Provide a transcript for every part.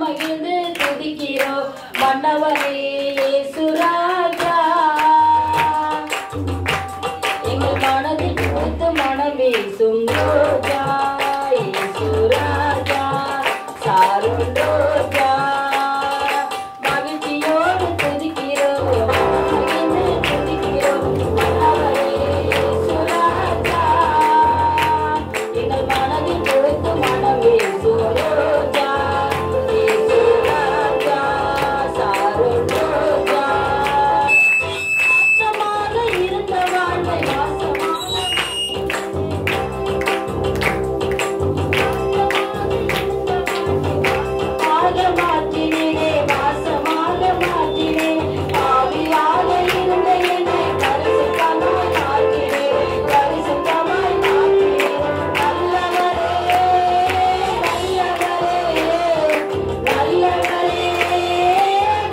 மகிழ்ந்து துதிக்கிறோம் மன்னவரே இயேசு ராஜா. எங்கள் மனதில் பூத்து மனம் வீசும் ரோஜா இயேசு ராஜா சாரும் ரோஜா. மகிழ்ச்சியோடு துதிக்கிறோம் மகிழ்ந்து துதிக்கிறோம் மன்னவரே இயேசு ராஜா. எங்கள் மனதில் பூத்து மனம் வீசும் ரோஜா இயேசு ராஜா சாரும் ரோஜா. வாசமாக இருந்த வாழ்வை மாற்றினே வாசமாக மாற்றினே. ஆவியாக இருந்த என்னை பரிசுத்தமாய் மாற்றினே பரிசுத்தமாய் மாற்றினே. நல்லவரே நல்லவரே நல்லவரே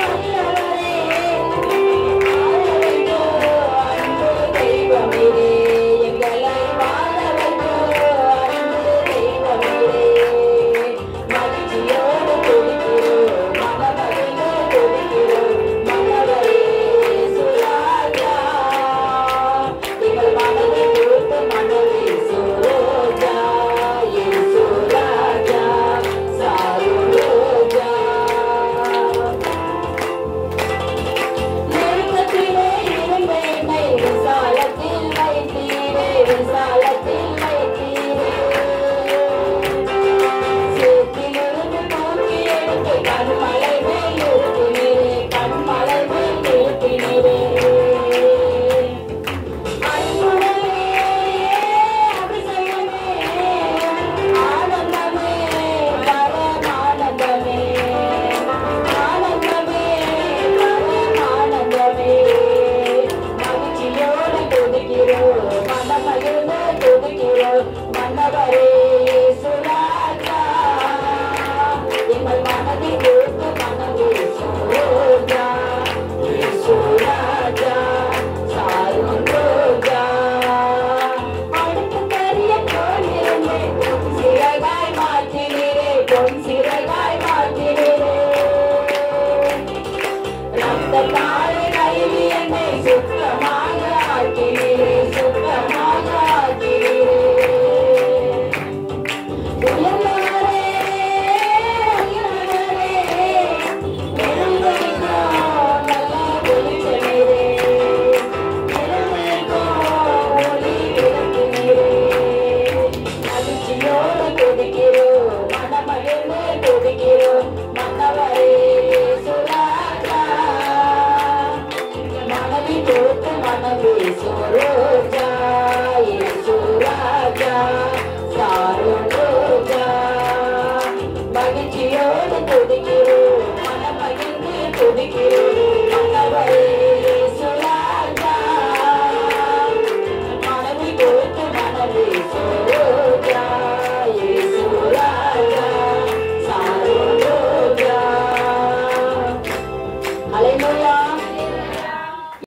நல்லவரே. அன்பு தெய்வமே எங்களை வாழ வைத்தோ அன்பு தெய்வமே. மகிழ்ச்சியோடு துதிக்கிறோம் மனமகிழ்ந்து துதிக்கிறோம் மன்னவரே இயேசு ராஜா. எங்கள் மனதில் பூத்து மனம் வீசும் ரோஜா இயேசு ராஜா சாரும் ரோஜா. நெருக்கத்திலே இருந்த என்னை விசாலத்தில் வைத்தீரே விசாலத்தில் வைத்தீரே. சேற்றிலிருந்து தூக்கி எடுத்து கண்மலை மேல் நிறுத்தினீரே கண்மலை மேல் நிறுத்தினீரே. அன்புடனே அபிஷேகமே ஆனந்தமே பரமானந்தமே ஆனந்தமே பரமானந்தமே. மகிழ்ச்சியோடு துதிக்கிறோம் மனமகிழ்ந்து துதிக்கிறோம் மன்னவரே இயேசு ராஜா. எங்கள் மனதில் பூத்து மனம் வீசும் ரோஜா இயேசு ராஜா சாரும் ரோஜா. அடுத்து தெரிய போலிருந்தேன் பொன் சிறகாய் மாற்றினீரே பொன் சிறகாய் மாற்றினீரே. ரத்தத்தாலே கழுவி என்னை சுத்தமாக ஆக்கினீரே சுத்தமாக ஆக்கினீரே. உயர்ந்தவரே உயர்ந்தவரே இருந்திருக்கும் நல்ல வெளிச்சநீரே இருந்திருக்கும் ஒளி விளக்கினீரே. மகிழ்ச்சியோடு துதிக்கிறோம் மனமகிழ்ந்து துதிக்கிறோம் மன்னவரே இயேசு ராஜா. மனதில் பூத்து மனம் வீசும் ரோஜா இயேசு ராஜா சாரும் ரோஜா. மகிழ்ச்சியோடு துதிக்கிறோம் மனமகிழ்ந்து துதிக்கிறோம் மன்னவரே